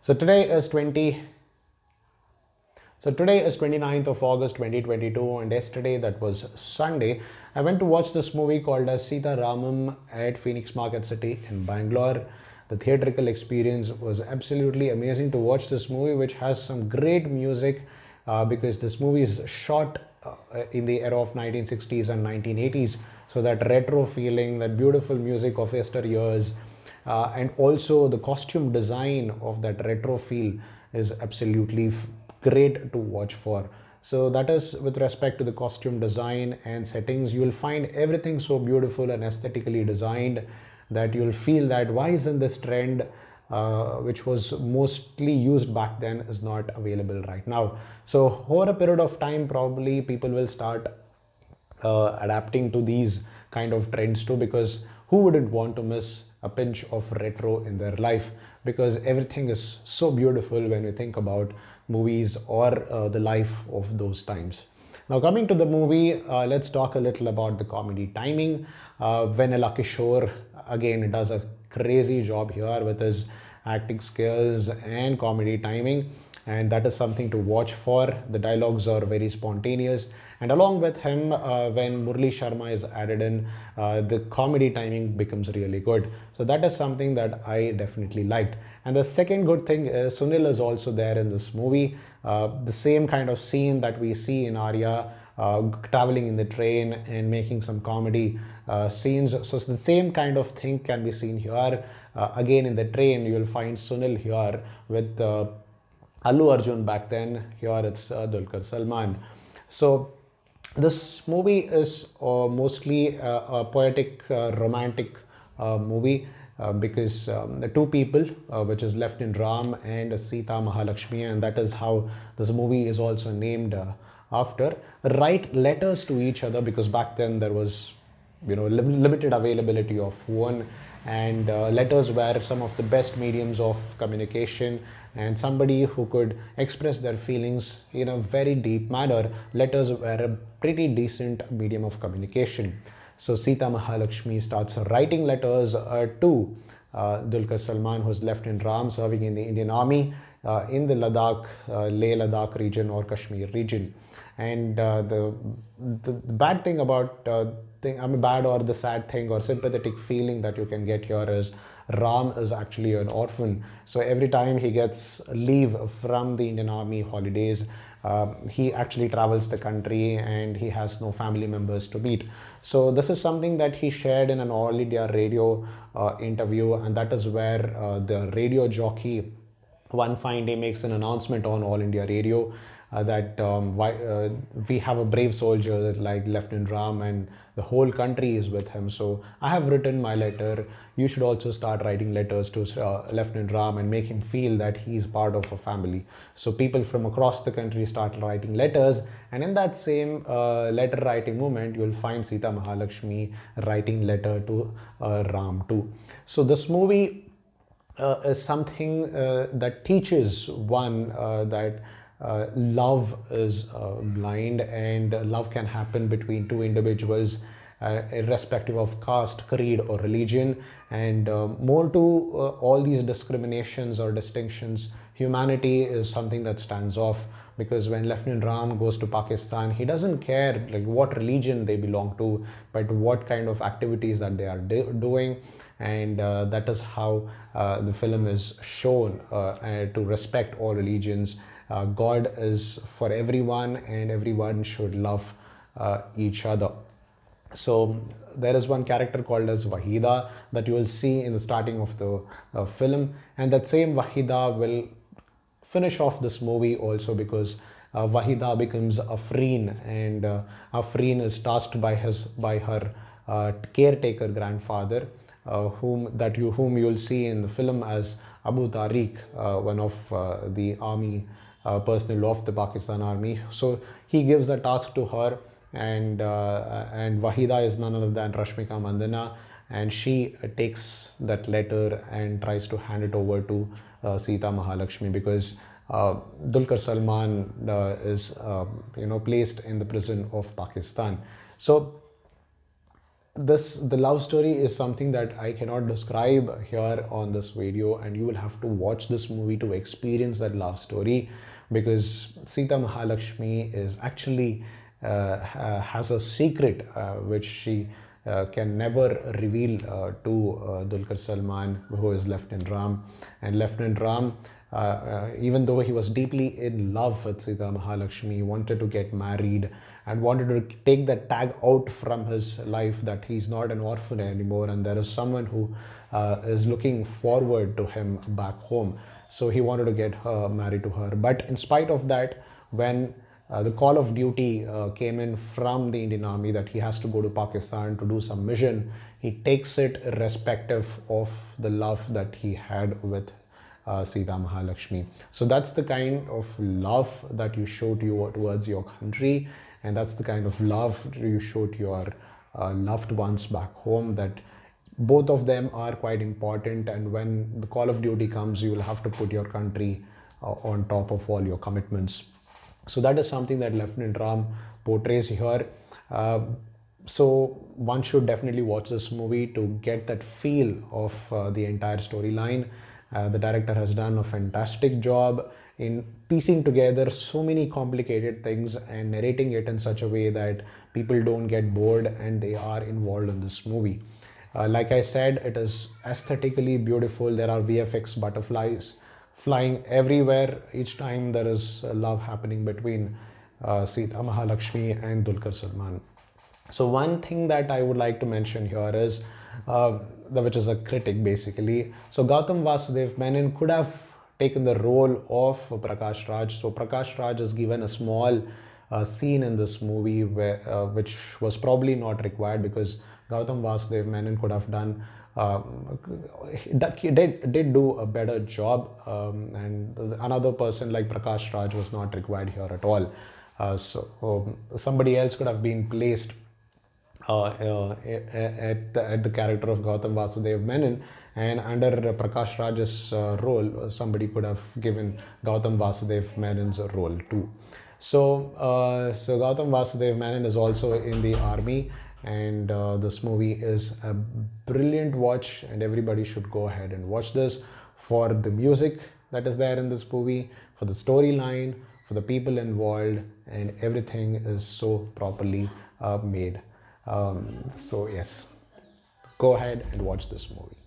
So today is 29th of August 2022, and yesterday, that was Sunday, I went to watch this movie called as SitaRamam at Phoenix Market City in Bangalore. The theatrical experience was absolutely amazing to watch this movie, which has some great music because this movie is shot in the era of 1960s and 1980s. So that retro feeling, that beautiful music of yesteryears, and also the costume design of that retro feel is absolutely great to watch for. So that is with respect to the costume design and settings. You will find everything so beautiful and aesthetically designed that you'll feel that why isn't this trend which was mostly used back then is not available right now. So over a period of time, probably people will start adapting to these kind of trends too, because who wouldn't want to miss a pinch of retro in their life, because everything is so beautiful when we think about movies or the life of those times. Now, coming to the movie, let's talk a little about the comedy timing. Vennela Kishore again does a crazy job here with his acting skills and comedy timing, and that is something to watch for. The dialogues are very spontaneous, and along with him, when Murli Sharma is added in, the comedy timing becomes really good. So that is something that I definitely liked. And the second good thing is Sunil is also there in this movie. The same kind of scene that we see in Arya traveling in the train and making some comedy scenes. So the same kind of thing can be seen here. Again, in the train, you will find Sunil here with Allu Arjun back then. Here it's Dulquer Salman. So this movie is mostly a poetic, romantic movie because the two people, which is left in Ram and Sita Mahalakshmi, and that is how this movie is also named after, write letters to each other, because back then there was limited availability of phone, and letters were some of the best mediums of communication, and somebody who could express their feelings in a very deep manner. Letters were a pretty decent medium of communication. So Sita Mahalakshmi starts writing letters to Dulquer Salman, who's left in Ram serving in the Indian Army in the Ladakh, Leh Ladakh region or Kashmir region. And the bad thing about bad or the sad thing or sympathetic feeling that you can get here is Ram is actually an orphan. So every time he gets leave from the Indian Army holidays, he actually travels the country and he has no family members to meet. So this is something that he shared in an All India radio interview, and that is where the radio jockey one fine day makes an announcement on All India Radio that we have a brave soldier that like left in Ram and the whole country is with him. So I have written my letter. You should also start writing letters to Lieutenant Ram and make him feel that he's part of a family. So people from across the country start writing letters, and in that same letter writing movement, you'll find Sita Mahalakshmi writing letter to Ram too. So this movie is something that teaches one that love is blind, and love can happen between two individuals irrespective of caste, creed or religion. And more to all these discriminations or distinctions, humanity is something that stands off, because when Lieutenant Ram goes to Pakistan, he doesn't care like what religion they belong to, but what kind of activities that they are doing. And that is how the film is shown to respect all religions. God is for everyone, and everyone should love each other. So there is one character called as Wahida that you will see in the starting of the film, and that same Wahida will finish off this movie also, because Wahida becomes Afreen, and Afreen is tasked by her caretaker grandfather, whom you'll see in the film as Abu Tariq, one of the army personnel of the Pakistan army. So he gives the task to her, and Wahida is none other than Rashmika Mandanna, and she takes that letter and tries to hand it over to Sita Mahalakshmi, because Dulquer Salman is placed in the prison of Pakistan. So the love story is something that I cannot describe here on this video, and you will have to watch this movie to experience that love story, because Sita Mahalakshmi is actually has a secret which she can never reveal to Dulquer Salman, who is Lieutenant Ram. And Lieutenant Ram, even though he was deeply in love with Sita Mahalakshmi, wanted to get married and wanted to take that tag out from his life, that he's not an orphan anymore and there is someone who is looking forward to him back home. So he wanted to get her married to her. But in spite of that, when the call of duty came in from the Indian Army that he has to go to Pakistan to do some mission, he takes it irrespective of the love that he had with Sita Mahalakshmi. So that's the kind of love that you show towards your country, and that's the kind of love you show to your loved ones back home, that both of them are quite important, and when the call of duty comes, you will have to put your country on top of all your commitments. So that is something that Lieutenant Ram portrays here. So one should definitely watch this movie to get that feel of the entire storyline. The director has done a fantastic job in piecing together so many complicated things and narrating it in such a way that people don't get bored and they are involved in this movie. Like I said, it is aesthetically beautiful. There are VFX butterflies flying everywhere each time there is love happening between Sita Mahalakshmi and Dulquer Salman. So one thing that I would like to mention here is, which is a critic basically. So Gautam Vasudev Menon could have taken the role of Prakash Raj. So Prakash Raj is given a small scene in this movie which was probably not required, because Gautam Vasudev Menon could have done he did do a better job, and another person like Prakash Raj was not required here at all. Somebody else could have been placed at the character of Gautam Vasudev Menon, and under Prakash Raj's role, somebody could have given Gautam Vasudev Menon's role too. So Gautam Vasudev Menon is also in the army, and this movie is a brilliant watch, and everybody should go ahead and watch this for the music that is there in this movie, for the storyline, for the people involved, and everything is so properly made. So yes, go ahead and watch this movie.